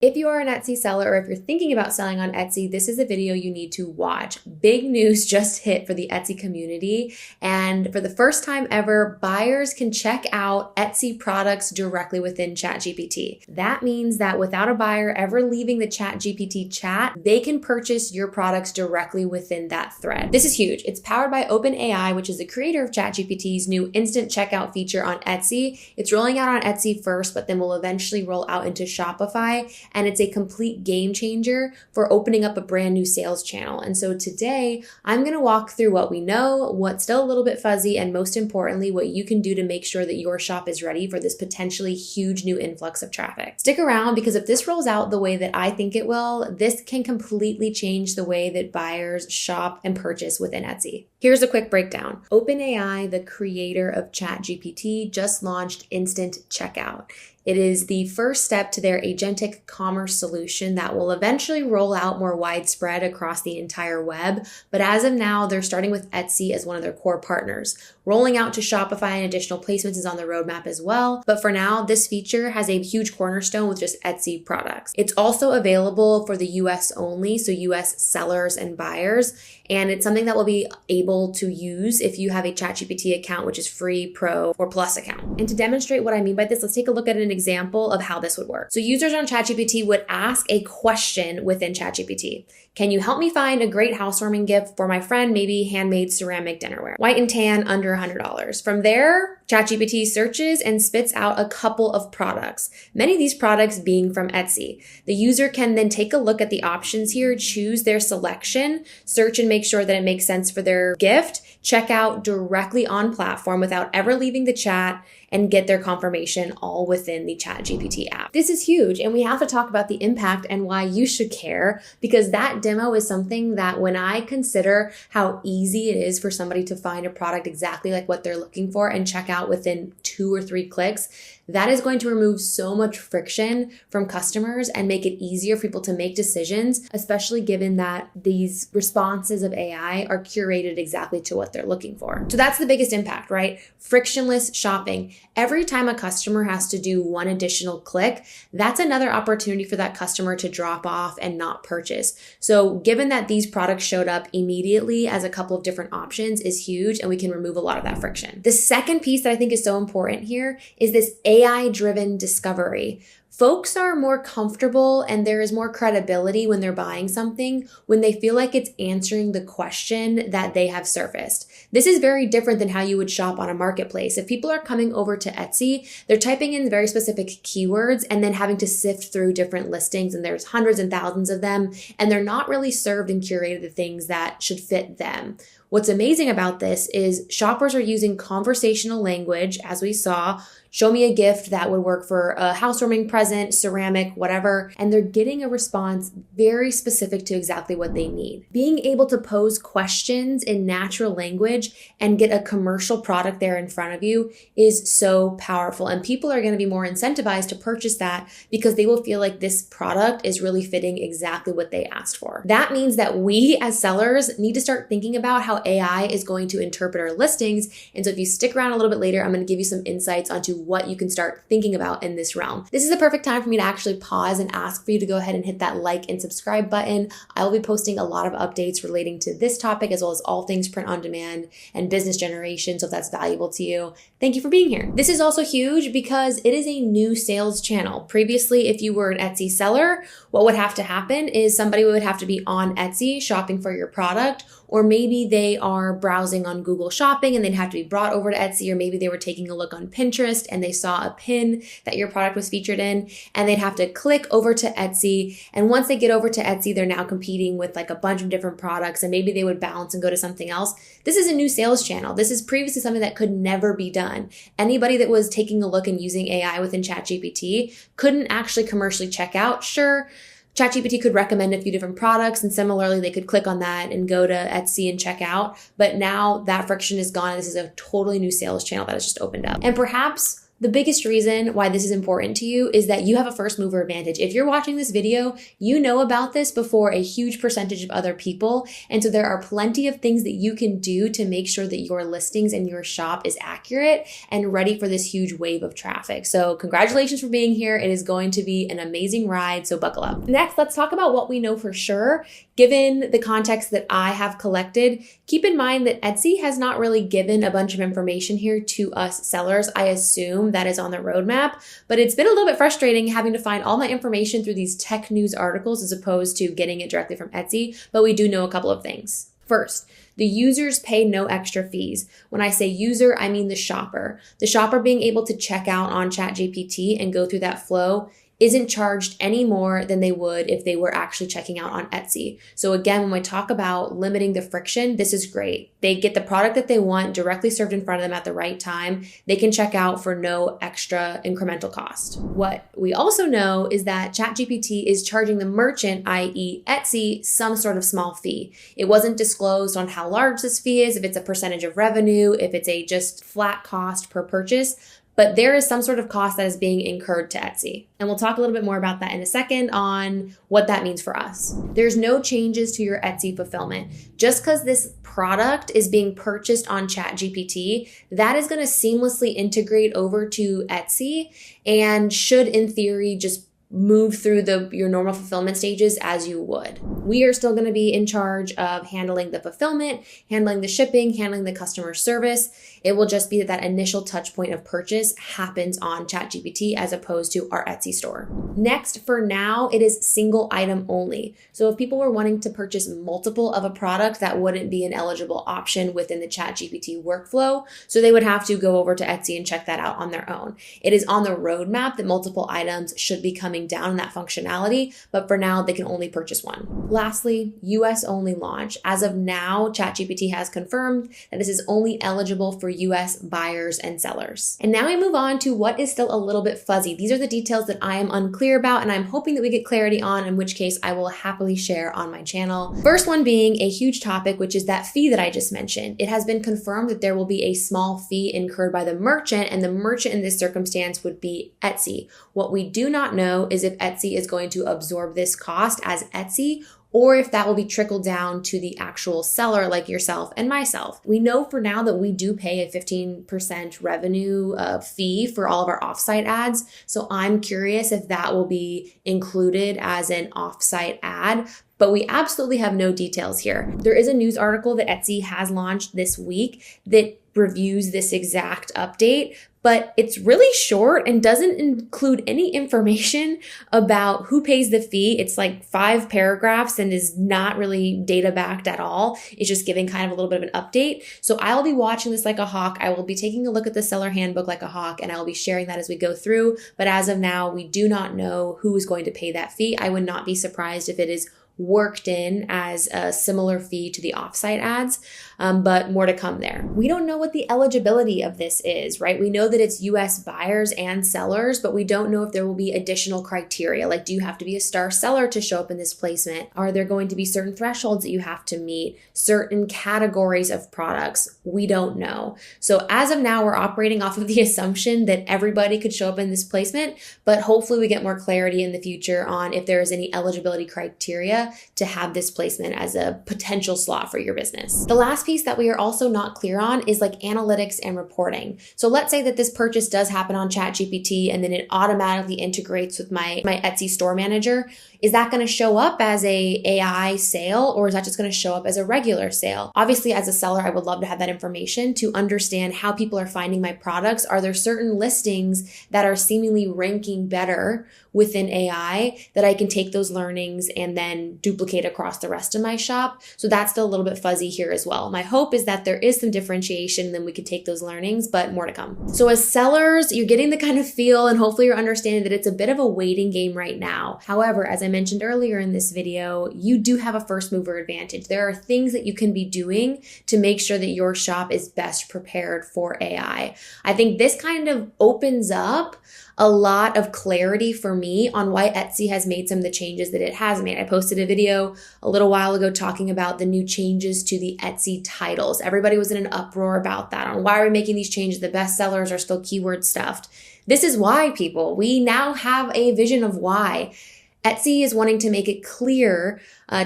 If you are an Etsy seller or if you're thinking about selling on Etsy, this is a video you need to watch. Big news just hit for the Etsy community. And for the first time ever, buyers can check out Etsy products directly within ChatGPT. That means that without a buyer ever leaving the ChatGPT chat, they can purchase your products directly within that thread. This is huge. It's powered by OpenAI, which is the creator of ChatGPT's new instant checkout feature on Etsy. It's rolling out on Etsy first, but then will eventually roll out into Shopify. And it's a complete game changer for opening up a brand new sales channel. And so today, I'm going to walk through what we know, what's still a little bit fuzzy, and most importantly, what you can do to make sure that your shop is ready for this potentially huge new influx of traffic. Stick around, because if this rolls out the way that I think it will, this can completely change the way that buyers shop and purchase within Etsy. Here's a quick breakdown. OpenAI, the creator of ChatGPT, just launched Instant Checkout. It is the first step to their agentic commerce solution that will eventually roll out more widespread across the entire web. But as of now, they're starting with Etsy as one of their core partners. Rolling out to Shopify and additional placements is on the roadmap as well. But for now, this feature has a huge cornerstone with just Etsy products. It's also available for the US only, so US sellers and buyers. And it's something that will be able to use if you have a ChatGPT account, which is free, pro, or plus account. And to demonstrate what I mean by this, let's take a look at an example of how this would work. So users on ChatGPT would ask a question within ChatGPT. Can you help me find a great housewarming gift for my friend, maybe handmade ceramic dinnerware? White and tan, under $100. From there, ChatGPT searches and spits out a couple of products, many of these products being from Etsy. The user can then take a look at the options here, choose their selection, search and make sure that it makes sense for their gift, check out directly on platform without ever leaving the chat, and get their confirmation all within the ChatGPT app. This is huge, and we have to talk about the impact and why you should care, because that demo is something that when I consider how easy it is for somebody to find a product exactly like what they're looking for and check out within 2 or 3 clicks, that is going to remove so much friction from customers and make it easier for people to make decisions, especially given that these responses of AI are curated exactly to what they're looking for. So that's the biggest impact, right? Frictionless shopping. Every time a customer has to do one additional click, that's another opportunity for that customer to drop off and not purchase. So given that these products showed up immediately as a couple of different options is huge, and we can remove a lot of that friction. The second piece that I think is so important here is this AI-driven discovery. Folks are more comfortable and there is more credibility when they're buying something when they feel like it's answering the question that they have surfaced. This is very different than how you would shop on a marketplace. If people are coming over to Etsy, they're typing in very specific keywords and then having to sift through different listings, and there's hundreds and thousands of them, and they're not really served and curated the things that should fit them. What's amazing about this is shoppers are using conversational language, as we saw. Show me a gift that would work for a housewarming present, ceramic, whatever, and they're getting a response very specific to exactly what they need. Being able to pose questions in natural language and get a commercial product there in front of you is so powerful, and people are going to be more incentivized to purchase that because they will feel like this product is really fitting exactly what they asked for. That means that we as sellers need to start thinking about how AI is going to interpret our listings, and so if you stick around a little bit later, I'm going to give you some insights onto what you can start thinking about in this realm. This is the perfect time for me to actually pause and ask for you to go ahead and hit that like and subscribe button. I will be posting a lot of updates relating to this topic, as well as all things print on demand and business generation. So if that's valuable to you, thank you for being here. This is also huge because it is a new sales channel. Previously, if you were an Etsy seller, what would have to happen is somebody would have to be on Etsy shopping for your product, or maybe they are browsing on Google Shopping and they'd have to be brought over to Etsy, or maybe they were taking a look on Pinterest and they saw a pin that your product was featured in, and they'd have to click over to Etsy. And once they get over to Etsy, they're now competing with like a bunch of different products, and maybe they would bounce and go to something else. This is a new sales channel. This is previously something that could never be done. Anybody that was taking a look and using AI within ChatGPT couldn't actually commercially check out. Sure, ChatGPT could recommend a few different products, and similarly, they could click on that and go to Etsy and check out. But now that friction is gone. This is a totally new sales channel that has just opened up. And perhaps The biggest reason why this is important to you is that you have a first mover advantage. If you're watching this video, you know about this before a huge percentage of other people. And so there are plenty of things that you can do to make sure that your listings and your shop is accurate and ready for this huge wave of traffic. So congratulations for being here. It is going to be an amazing ride, so buckle up. Next, let's talk about what we know for sure. Given the context that I have collected, keep in mind that Etsy has not really given a bunch of information here to us sellers. I assume that is on the roadmap, but it's been a little bit frustrating having to find all my information through these tech news articles as opposed to getting it directly from Etsy, but we do know a couple of things. First, the users pay no extra fees. When I say user, I mean the shopper. The shopper being able to check out on ChatGPT and go through that flow isn't charged any more than they would if they were actually checking out on Etsy. So again, when we talk about limiting the friction, this is great. They get the product that they want directly served in front of them at the right time. They can check out for no extra incremental cost. What we also know is that ChatGPT is charging the merchant, i.e. Etsy, some sort of small fee. It wasn't disclosed on how large this fee is, if it's a percentage of revenue, if it's a just flat cost per purchase, but there is some sort of cost that is being incurred to Etsy. And we'll talk a little bit more about that in a second on what that means for us. There's no changes to your Etsy fulfillment. Just because this product is being purchased on ChatGPT, that is going to seamlessly integrate over to Etsy and should, in theory, just move through your normal fulfillment stages as you would. We are still going to be in charge of handling the fulfillment, handling the shipping, handling the customer service. It will just be that initial touch point of purchase happens on ChatGPT as opposed to our Etsy store. Next, for now, it is single item only. So if people were wanting to purchase multiple of a product, that wouldn't be an eligible option within the ChatGPT workflow. So they would have to go over to Etsy and check that out on their own. It is on the roadmap that multiple items should be coming down in that functionality, but for now, they can only purchase one. Lastly, US only launch. As of now, ChatGPT has confirmed that this is only eligible for US buyers and sellers. And now we move on to what is still a little bit fuzzy. These are the details that I am unclear about, and I'm hoping that we get clarity on, in which case I will happily share on my channel. First one being a huge topic, which is that fee that I just mentioned. It has been confirmed that there will be a small fee incurred by the merchant, and the merchant in this circumstance would be Etsy. What we do not know is if Etsy is going to absorb this cost as Etsy, or if that will be trickled down to the actual seller like yourself and myself. We know for now that we do pay a 15% revenue fee for all of our offsite ads. So I'm curious if that will be included as an offsite ad, but we absolutely have no details here. There is a news article that Etsy has launched this week that reviews this exact update, but it's really short and doesn't include any information about who pays the fee. It's like 5 paragraphs and is not really data backed at all. It's just giving kind of a little bit of an update. So I'll be watching this like a hawk. I will be taking a look at the seller handbook like a hawk, and I will be sharing that as we go through. But as of now, we do not know who is going to pay that fee. I would not be surprised if it is worked in as a similar fee to the offsite ads, but more to come there. We don't know what the eligibility of this is, right? We know that it's US buyers and sellers, but we don't know if there will be additional criteria. Like, do you have to be a star seller to show up in this placement? Are there going to be certain thresholds that you have to meet? Certain categories of products? We don't know. So as of now, we're operating off of the assumption that everybody could show up in this placement, but hopefully we get more clarity in the future on if there is any eligibility criteria to have this placement as a potential slot for your business. The last piece that we are also not clear on is like analytics and reporting. So let's say that this purchase does happen on ChatGPT and then it automatically integrates with my Etsy store manager. Is that going to show up as a AI sale, or is that just going to show up as a regular sale? Obviously, as a seller, I would love to have that information to understand how people are finding my products. Are there certain listings that are seemingly ranking better within AI that I can take those learnings and then duplicate across the rest of my shop? So that's still a little bit fuzzy here as well. My hope is that there is some differentiation and then we can take those learnings, but more to come. So as sellers, you're getting the kind of feel, and hopefully you're understanding that it's a bit of a waiting game right now. However, as I mentioned earlier in this video, you do have a first mover advantage. There are things that you can be doing to make sure that your shop is best prepared for AI. I think this kind of opens up a lot of clarity for me on why Etsy has made some of the changes that it has made. I posted a video a little while ago talking about the new changes to the Etsy titles. Everybody was in an uproar about that, on why are we making these changes? The best sellers are still keyword stuffed. This is why, people. We now have a vision of why. Etsy is wanting to make it clear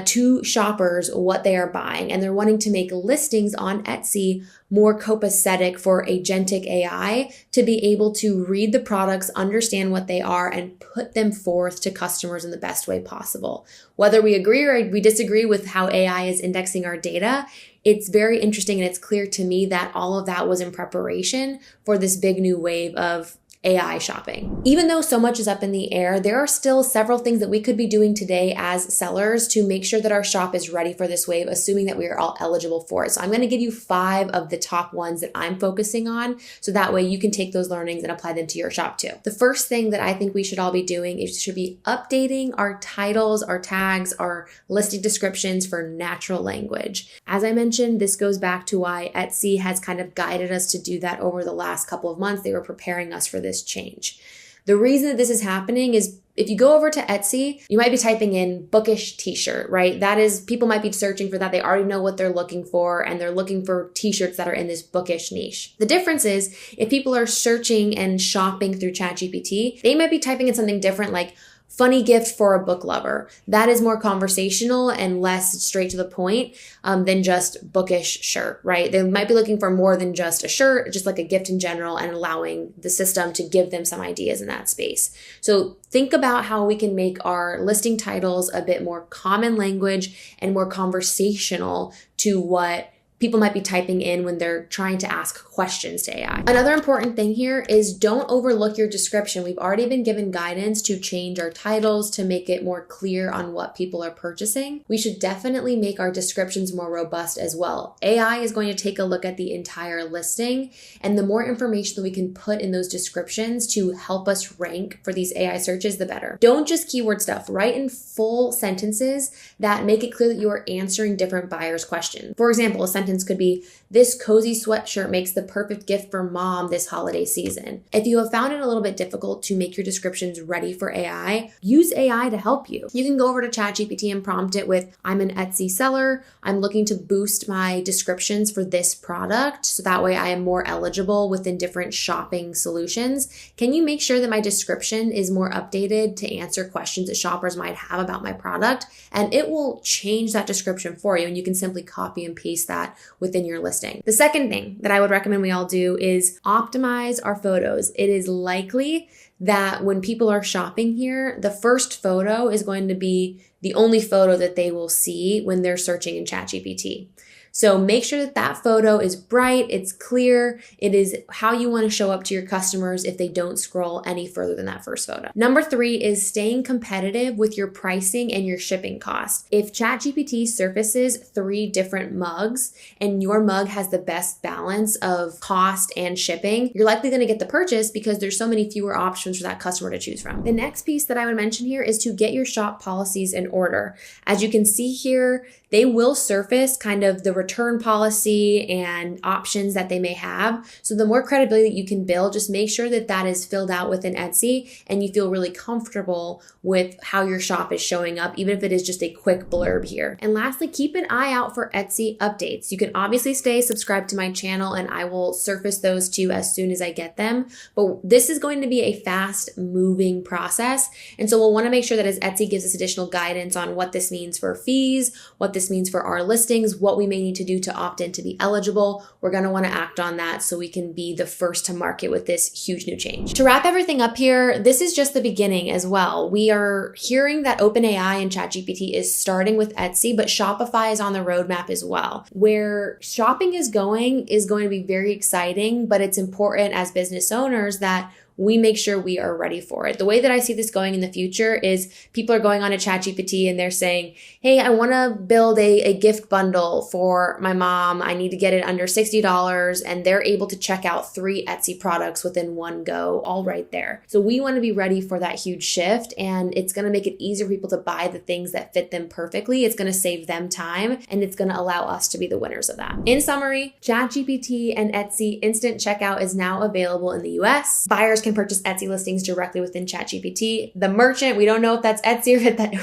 to shoppers what they are buying, and they're wanting to make listings on Etsy more copacetic for agentic AI to be able to read the products, understand what they are, and put them forth to customers in the best way possible. Whether we agree or we disagree with how AI is indexing our data, it's very interesting, and it's clear to me that all of that was in preparation for this big new wave of AI shopping. Even though so much is up in the air, there are still several things that we could be doing today as sellers to make sure that our shop is ready for this wave, assuming that we are all eligible for it. So I'm going to give you 5 of the top ones that I'm focusing on, so that way you can take those learnings and apply them to your shop too. The first thing that I think we should all be doing is should be updating our titles, our tags, our listing descriptions for natural language. As I mentioned, this goes back to why Etsy has kind of guided us to do that over the last couple of months. They were preparing us for this change. The reason that this is happening is if you go over to Etsy, you might be typing in bookish t-shirt, right? That is, people might be searching for that. They already know what they're looking for, and they're looking for t-shirts that are in this bookish niche. The difference is if people are searching and shopping through ChatGPT, they might be typing in something different like funny gift for a book lover. That is more conversational and less straight to the point than just bookish shirt, right? They might be looking for more than just a shirt, just like a gift in general, and allowing the system to give them some ideas in that space. So think about how we can make our listing titles a bit more common language and more conversational to what people might be typing in when they're trying to ask questions to AI. Another important thing here is don't overlook your description. We've already been given guidance to change our titles to make it more clear on what people are purchasing. We should definitely make our descriptions more robust as well. AI is going to take a look at the entire listing, and the more information that we can put in those descriptions to help us rank for these AI searches, the better. Don't just keyword stuff. Write in full sentences that make it clear that you are answering different buyers' questions. For example, a sentence could be, this cozy sweatshirt makes the perfect gift for mom this holiday season. If you have found it a little bit difficult to make your descriptions ready for AI, use AI to help you. You can go over to ChatGPT and prompt it with, I'm an Etsy seller. I'm looking to boost my descriptions for this product, so that way I am more eligible within different shopping solutions. Can you make sure that my description is more updated to answer questions that shoppers might have about my product? And it will change that description for you, and you can simply copy and paste that within your listing. The second thing that I would recommend we all do is optimize our photos. It is likely that when people are shopping here, the first photo is going to be the only photo that they will see when they're searching in ChatGPT. So make sure that that photo is bright, it's clear, it is how you want to show up to your customers if they don't scroll any further than that first photo. Number 3 is staying competitive with your pricing and your shipping costs. If ChatGPT surfaces 3 different mugs and your mug has the best balance of cost and shipping, you're likely going to get the purchase because there's so many fewer options for that customer to choose from. The next piece that I would mention here is to get your shop policies in order. As you can see here, they will surface kind of the return policy and options that they may have. So the more credibility that you can build, just make sure that that is filled out within Etsy and you feel really comfortable with how your shop is showing up, even if it is just a quick blurb here. And lastly, keep an eye out for Etsy updates. You can obviously stay subscribed to my channel and I will surface those to you as soon as I get them. But this is going to be a fast moving process. And so we'll want to make sure that as Etsy gives us additional guidance on what this means for fees, what this means for our listings, what we may need to do to opt in to be eligible, we're going to want to act on that so we can be the first to market with this huge new change. To wrap everything up here, this is just the beginning as well. We are hearing that OpenAI and ChatGPT is starting with Etsy, but Shopify is on the roadmap as well. Where shopping is going to be very exciting, but it's important as business owners that we make sure we are ready for it. The way that I see this going in the future is people are going on to ChatGPT and they're saying, hey, I want to build a gift bundle for my mom. I need to get it under $60. And they're able to check out 3 Etsy products within one go, all right there. So we want to be ready for that huge shift. And it's going to make it easier for people to buy the things that fit them perfectly. It's going to save them time and it's going to allow us to be the winners of that. In summary, ChatGPT and Etsy Instant Checkout is now available in the US. Buyers can purchase Etsy listings directly within ChatGPT. The merchant, we don't know if that's Etsy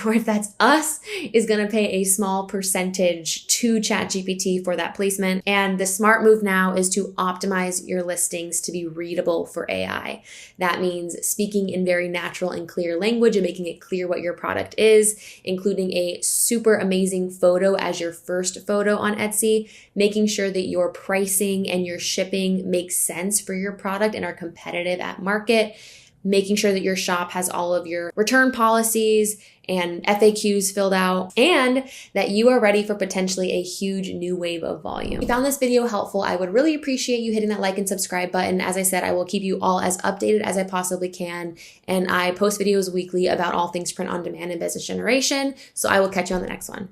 or if that's us, is going to pay a small percentage to ChatGPT for that placement. And the smart move now is to optimize your listings to be readable for AI. That means speaking in very natural and clear language and making it clear what your product is, including a super amazing photo as your first photo on Etsy, making sure that your pricing and your shipping makes sense for your product and are competitive at market, making sure that your shop has all of your return policies and FAQs filled out, and that you are ready for potentially a huge new wave of volume. If you found this video helpful, I would really appreciate you hitting that like and subscribe button. As I said, I will keep you all as updated as I possibly can, and I post videos weekly about all things print on demand and business generation. So I will catch you on the next one.